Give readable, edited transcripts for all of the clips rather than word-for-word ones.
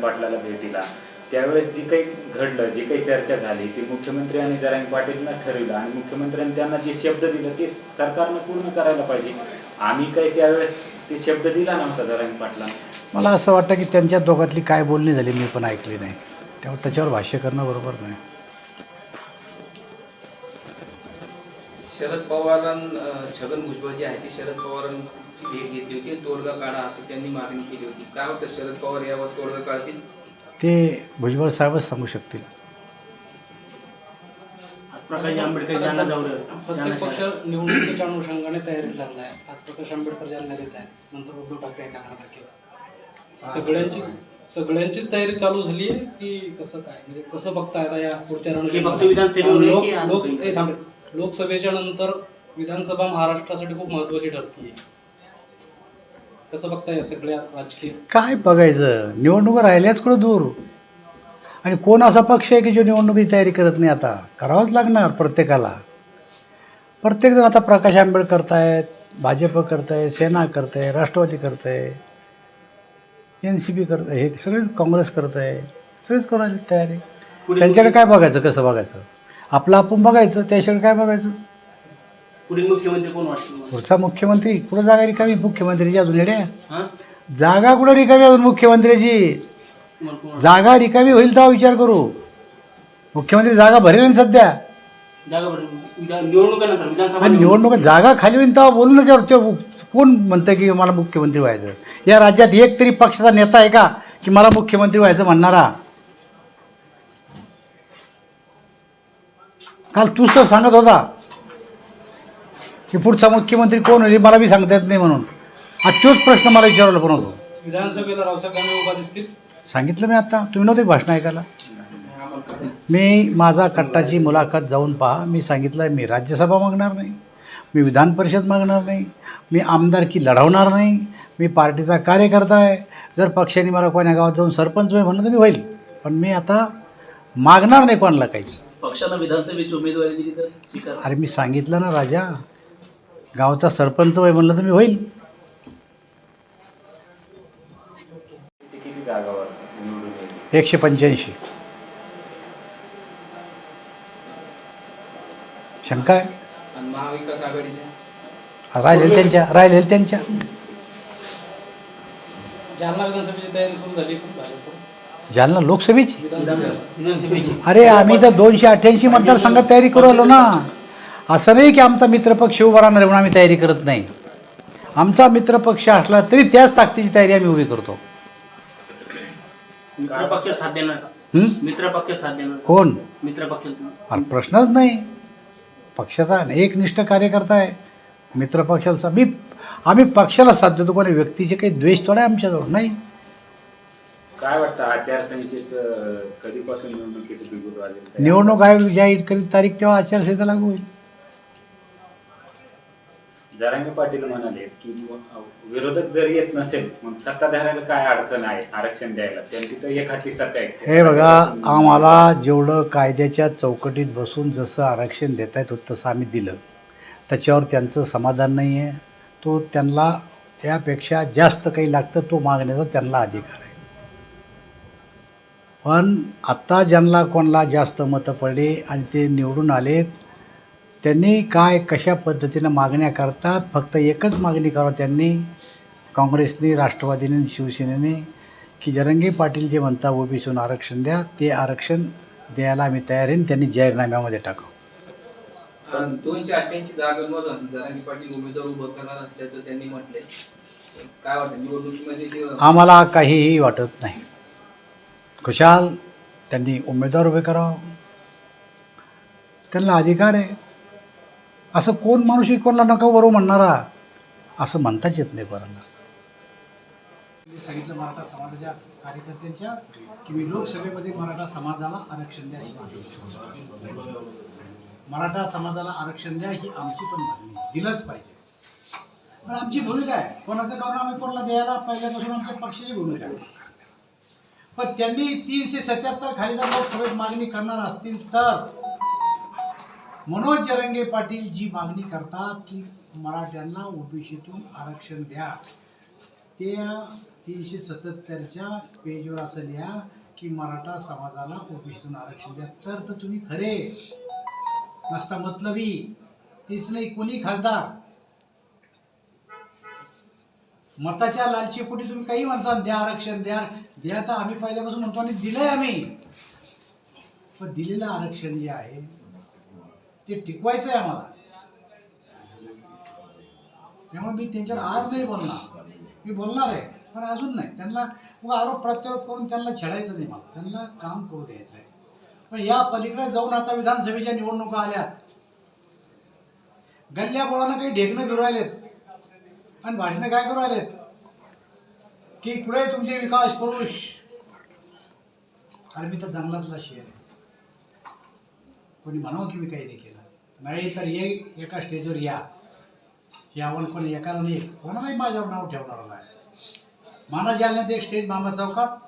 पाटलाला भेट दिला त्यावेळेस जी काही घडलं, जी काही चर्चा झाली ती मुख्यमंत्री आणि जरांगे पाटीलनं ठरवलं आणि मुख्यमंत्र्यांनी त्यांना जे शब्द दिलं ते सरकारनं पूर्ण करायला पाहिजे. आम्ही काही त्यावेळेस ते शब्द दिला नव्हता जरांगे पाटलांना. मला असं वाटतं की त्यांच्या दोघातली काय बोलणी झाली मी पण ऐकली नाही, त्यामुळे त्याच्यावर भाष्य करणं बरोबर नाही. शरद छगन भुजबळ जी आहे ती शरद पवारांची भेट घेतली होती, तोडगा काढा असं त्यांनी मागणी केली होती. काय वाटतं शरद पवार यावर तोडगा काढतील? ते भुजबळ साहेबच सांगू शकतील. प्रकाश आंबेडकर जालना दौरे, प्रत्येक पक्ष निवडणुकीच्या अनुषंगाने तयारीला लागला आहे. आज प्रकाश आंबेडकर जालन्यात येत आहे, नंतर उद्धव ठाकरे आहेत 11 तारखेला. सगळ्यांची तयारी चालू झाली आहे की कसं काय, म्हणजे कसं बघताय आता या पुढच्या लोकसभेच्या नंतर विधानसभा महाराष्ट्रासाठी खूप महत्वाची ठरते. कसं बघताय या सगळ्या राजकीय? काय बघायचं, निवडणुका राहिल्याच कुठं दूर. आणि कोण असा पक्ष आहे की जो निवडणुकीची तयारी करत नाही? आता करावंच लागणार प्रत्येकाला. प्रत्येकजण आता प्रकाश आंबेडकर करतायत, भाजप करताय, सेना करताय, राष्ट्रवादी करताय, NCP करत आहे, हे सगळेच काँग्रेस करत आहे, सगळेच करायला तयारी. त्यांच्याकडे काय बघायचं, कसं बघायचं? आपलं आपण बघायचं, त्याच्याकडे काय बघायचं? पुढील मुख्यमंत्री कोण वाटतं? पुढचा मुख्यमंत्री कुठं जागा रिकामी मुख्यमंत्र्याची अजून येड्या? जागा कुठं रिकामी अजून मुख्यमंत्र्याची? जागा रिकामी होईल तेव्हा विचार करू. मुख्यमंत्री जागा भरेल ना सध्या. निवडणुका जागा खाली होईल तेव्हा बोलू ना. त्यावर कोण म्हणतं की मला मुख्यमंत्री व्हायचं? या राज्यात एक तरी पक्षाचा नेता आहे का की मला मुख्यमंत्री व्हायचं म्हणणारा? काल तूच तर सांगत होता की पुढचा मुख्यमंत्री कोण होईल मला बी सांगता येत नाही म्हणून. आज तोच प्रश्न मला विचारला पण होतो. विधानसभेला रावसाहेब दानवे उभा दिसतील? सांगितलं मी आता, तुम्ही नव्हते भाषण ऐकायला? मी माझा कट्टाची मुलाखत जाऊन पहा. मी सांगितलं मी राज्यसभा मागणार नाही, मी विधान परिषद मागणार नाही, मी आमदारकी लढवणार नाही, मी पार्टीचा कार्यकर्ता आहे. जर पक्षाने मला कोण्या गावात जाऊन सरपंच होईल म्हणलं तर मी होईल, पण मी आता मागणार नाही कोणाला काहीच. पक्षाला विधानसभेची उमेदवारी दिली तर स्वीकार? अरे मी सांगितलं ना राजा, गावचा सरपंच होय म्हणलं तर मी होईल. किती जागावर निवडून येईल? 185. शंका आहे? आणि महाविकास आघाडीच्या राहिलेल्या त्यांच्या जालना विधानसभेची तयारी सुरू झाली पण भाजप जालना लोकसभेची? विधानसभेची अरे आम्ही तर 288 मतदारसंघात तयारी करू आलो ना. असं नाही की आमचा मित्रपक्ष उभा राहणार म्हणून आम्ही तयारी करत नाही. आमचा मित्रपक्ष असला तरी त्याच ताकदीची तयारी आम्ही उभी करतो. मित्रपक्ष साथ देणार? मित्रपक्ष साथ देणार कोण? मित्रपक्ष अरे प्रश्नच नाही. पक्षाचा एकनिष्ठ कार्यकर्ता आहे मित्रपक्षाचा. आम्ही पक्षाला साथ देतो, कोणी व्यक्तीचे काही द्वेष थोडा आमच्याजवळ नाही. काय वाटतं आचारसंहितेचं कधीपासून निवडणुकीचं बिगुल वाजेल? निवडणूक आयोग जाहीर करीत तारीख तेव्हा आचारसंहिता लागू होईल. जरांगे पाटील म्हणाले की विरोधक जर येत नसेल मग सत्ताधाऱ्याला काय अडचण आहे आरक्षण द्यायला? त्यांची तर एक हाती सत्ता आहे. हे बघा, आम्हाला जेवढं कायद्याच्या चौकटीत बसून जसं आरक्षण देता येत होतं तसं आम्ही दिलं. त्याच्यावर त्यांचं समाधान नाही आहे. तो त्यांना त्यापेक्षा जास्त काही लागतं तो मागण्याचा त्यांना अधिकार आहे. पण आत्ता ज्यांना कोणाला जास्त मतं पडली आणि ते निवडून आलेत त्यांनी काय कशा पद्धतीनं मागण्या करतात, फक्त एकच मागणी करावं त्यांनी, काँग्रेसने, राष्ट्रवादीने, शिवसेनेने, की जरांगे पाटील जे म्हणता ओबीसीतून आरक्षण द्या, ते आरक्षण द्यायला आम्ही तयार आहे. त्यांनी जाहीरनाम्यामध्ये टाकावं. 288 जागांमधून जरांगे पाटील उमेदवार उभं करणार असल्याचं त्यांनी म्हटलंय. काय वाटतं निवडणुकीमध्ये? आम्हाला काहीही वाटत नाही. खुशाल त्यांनी उमेदवार उभे करावं, त्यांना अधिकार आहे. असं कोण माणूस कोणाला नका बरोबर म्हणणारा असं म्हणताच येत नाही कोणाला. सांगितलं मराठा समाजाच्या कार्यकर्त्यांच्या की मी लोकसभेमध्ये मराठा समाजाला आरक्षण द्या, मराठा समाजाला आरक्षण द्या ही आमची पण मागणी, दिलंच पाहिजे. पण आमची भूमिका आहे, कोणाचं कारण आम्ही कोणाला द्यायला पहिल्यापासून आमच्या पक्षाची भूमिका आहे. पण त्यांनी 377 खाली जर लोकसभेत मागणी करणार असतील तर मनोज जरांगे पाटील जी मागणी करतात की मराठ्यांना ओबीसीतून आरक्षण द्या, त्या 377च्या पेजवर असं लिहा की मराठा समाजाला ओबीसीतून आरक्षण द्या, तर तुम्ही खरे, नसता मतलबी. तेच नाही, कोणी खासदार मताच्या लालचीपोटी तुम्ही काही म्हणता, द्या आरक्षण, द्या द्या, तर आम्ही पहिल्यापासून म्हणतो आणि दिलंय आम्ही. पण दिलेलं आरक्षण जे आहे ते टिकवायचं आहे आम्हाला. त्यामुळे मी त्यांच्यावर आज नाही बोलणार, मी बोलणार आहे पण अजून नाही. त्यांना आरोप प्रत्यारोप करून त्यांना छेडायचं नाही, मला त्यांना काम करू द्यायचं आहे. पण या पलीकडे जाऊन आता विधानसभेच्या निवडणुका आल्यात, गल्ल्या बोळानं काही ढेकणं फिरू राहिलेत आणि भाषणं काय करू राहिलेत की कुठे तुमचे विकास पुरुष. अरे मी तर जंगलातला शेर आहे, कोणी म्हणावं की मी काही नाही केलं. नाही तर एका स्टेजवर या, यावर कोणी एकाला नाही, कोणालाही माझ्यावर नाव ठेवणार आहे. माना जालन्यात एक स्टेज मामा चौकात,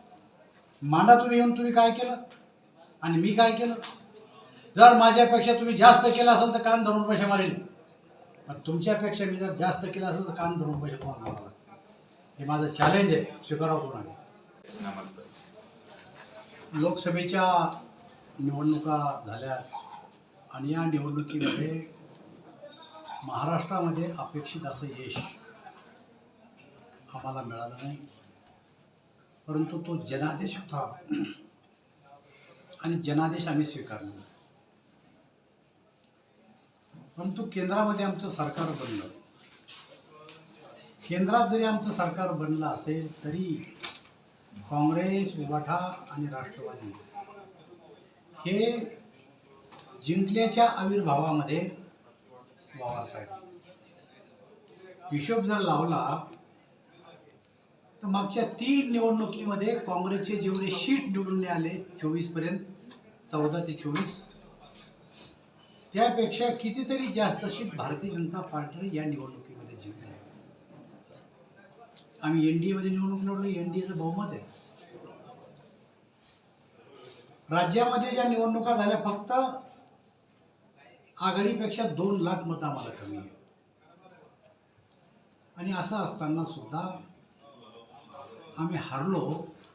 मांडा तुम्ही येऊन तुम्ही काय केलं आणि मी काय केलं. जर माझ्यापेक्षा तुम्ही जास्त केलं असेल तर कान धरून पैसे मारेल, पण तुमच्यापेक्षा मी जर जास्त केलं असेल तर कान धरून पैसे तुम्हाला मारावं लागतं. हे माझं चॅलेंज आहे, स्वीकारावं कोणाने. लोकसभेच्या निवडणुका झाल्या आणि या निवडणुकीमध्ये महाराष्ट्रामध्ये अपेक्षित असं यश आम्हाला मिळालं नाही, परंतु तो जनादेश होता आणि जनादेश आम्ही स्वीकारला. परंतु केंद्रामध्ये आमचं सरकार बनलं. केंद्रात जरी आमचं सरकार बनलं असेल तरी काँग्रेस, उबाठा आणि राष्ट्रवादी हे जिंकल्याच्या आविर्भावामध्ये वावरत आहेत. हिशोब जर लावला तर मागच्या 3 निवडणुकीमध्ये काँग्रेसचे जेवढे शीट निवडून आले 24पर्यंत, 14 ते 24, त्यापेक्षा कितीतरी जास्त शीट भारतीय जनता पार्टीने या निवडणुकीमध्ये जिंकले. आम्ही एनडीएमध्ये निवडणूक लढलो, एनडीएचं बहुमत आहे. राज्यामध्ये ज्या निवडणुका झाल्या फक्त आघाडीपेक्षा 2 लाख मतं आम्हाला कमी आहे. आणि असं असताना सुद्धा आम्ही हारलो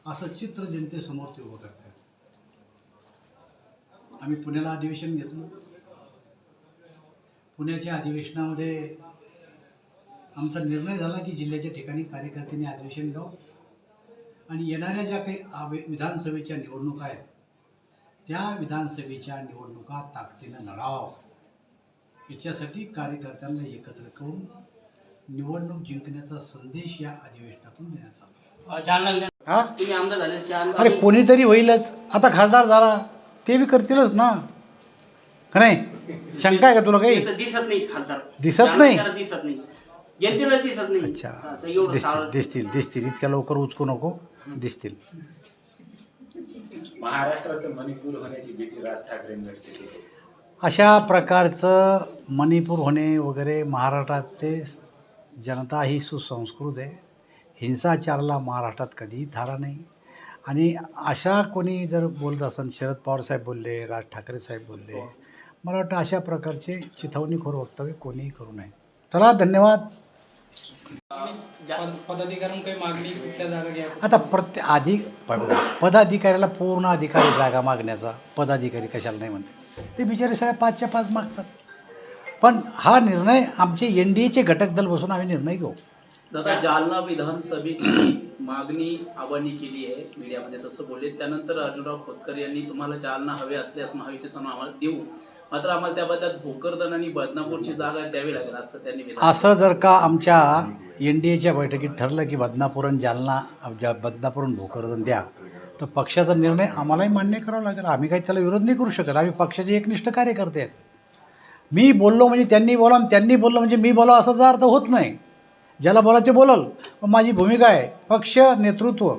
असं चित्र जनतेसमोर ते उभं करतात. आम्ही पुण्याला अधिवेशन घेतलं. पुण्याच्या अधिवेशनामध्ये आमचा निर्णय झाला की जिल्ह्याच्या ठिकाणी कार्यकर्त्यांनी अधिवेशन घ्यावं आणि येणाऱ्या ज्या काही विधानसभेच्या निवडणुका आहेत त्या विधानसभेच्या निवडणुका ताकदीनं लढावं, याच्यासाठी कार्यकर्त्यांना एकत्र करून निवडणूक जिंकण्याचा संदेश या अधिवेशनातून देण्यात आला. जालना विधान हा, तुम्ही आमदार झाले, अरे कोणीतरी होईलच. आता खासदार झाला ते बी करतीलच ना, का नाही? शंका आहे का तुला काही? दिसत नाही खासदार, दिसत नाही? जालन्याला दिसत नाही, जनतेला दिसत नाही. अच्छा, हा, तर एवढं दिसतील सावध. दिसतील दिसतील इतक्या लवकर उचकू नको, दिसतील. महाराष्ट्राचं मणिपूर होण्याची भीती राज ठाकरेंनी व्यक्त केली. अशा प्रकारचं मणिपूर होणे वगैरे, महाराष्ट्राचे जनता ही सुसंस्कृत आहे. हिंसाचाराला महाराष्ट्रात कधीही थारा नाही. आणि अशा कोणी जर बोलत असेल, शरद पवार साहेब बोलले, राज ठाकरे साहेब बोलले, मला वाटतं अशा प्रकारचे चिथावणीखोर वक्तव्य कोणीही करू नये. चला, धन्यवाद. पदाधिकाऱ्यांना काही मागणी, कुठल्या जागा घ्या. आता पदाधिकाऱ्याला पूर्ण अधिकार आहे जागा मागण्याचा. पदाधिकारी कशाला नाही म्हणते, ते बिचारे सगळ्या 5च्या 5 मागतात. पण हा निर्णय आमचे एनडीएचे घटक दल बसून आम्ही निर्णय घेऊ. दादा, जालना विधानसभेची मागणी आव्हानी केली आहे मीडियामध्ये, तसं बोलले. त्यानंतर अर्जुनराव खोतकर यांनी तुम्हाला जालना हवे असल्यास महायुतीतून आम्हाला देऊ, मात्र आम्हाला त्याबद्दल भोकरदन आणि बदनापूरची जागा द्यावी लागेल असं त्यांनी असं जर का आमच्या एनडीएच्या बैठकीत ठरलं की बदनापूर आणि जालना, बदनापूर आणि भोकरदन द्या, तर पक्षाचा निर्णय आम्हालाही मान्य करावा लागेल. आम्ही काही त्याला विरोध नाही करू शकत. आम्ही पक्षाचे एकनिष्ठ कार्यकर्ते आहेत. मी बोललो म्हणजे त्यांनी बोला, त्यांनी बोललो म्हणजे मी बोला, असा जर अर्थ होत नाही. ज्याला बोला ते बोलल. पण माझी भूमिका आहे, पक्ष नेतृत्व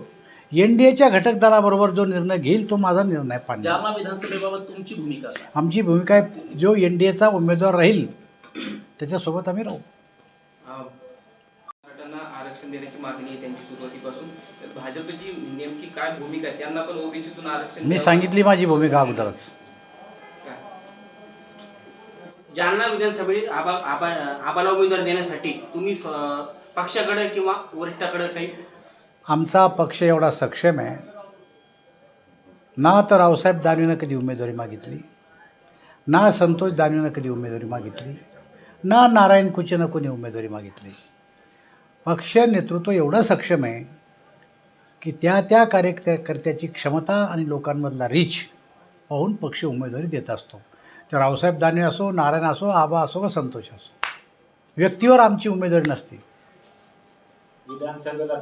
एनडीएच्या घटक दलाबरोबर जो निर्णय घेईल तो माझा निर्णय पाडणार. जालना विधानसभेबाबत तुमची भूमिका काय? आमची भूमिका आहे, जो एनडीएचा उमेदवार राहील त्याच्यासोबत आम्ही राहू. मराठ्यांना आरक्षण देण्याची मागणी आहे त्यांची सुरुवातीपासून. तर भाजपची नेमकी काय भूमिका आहे? त्यांना पण ओबीसीतून आरक्षण मी सांगितली माझी भूमिका अगोदरच. जालना विधानसभेत आबाला उमेदवार देण्यासाठी तुम्ही पक्षाकडे किंवा वरिष्ठाकडे काही आमचा पक्ष एवढा सक्षम आहे, ना तर रावसाहेब दानवेनं कधी उमेदवारी मागितली, ना संतोष दानवेनं कधी उमेदवारी मागितली, ना नारायण कुचेनं कोणी उमेदवारी मागितली. पक्ष नेतृत्व एवढं सक्षम आहे की त्या कार्यकर्त्याची क्षमता आणि लोकांमधला रीच पाहून पक्ष उमेदवारी देत असतो. तर रावसाहेब दानवे असो, नारायण असो, आबा असो का संतोष असो, व्यक्तीवर आमची उमेदवारी नसते. विधानसभेला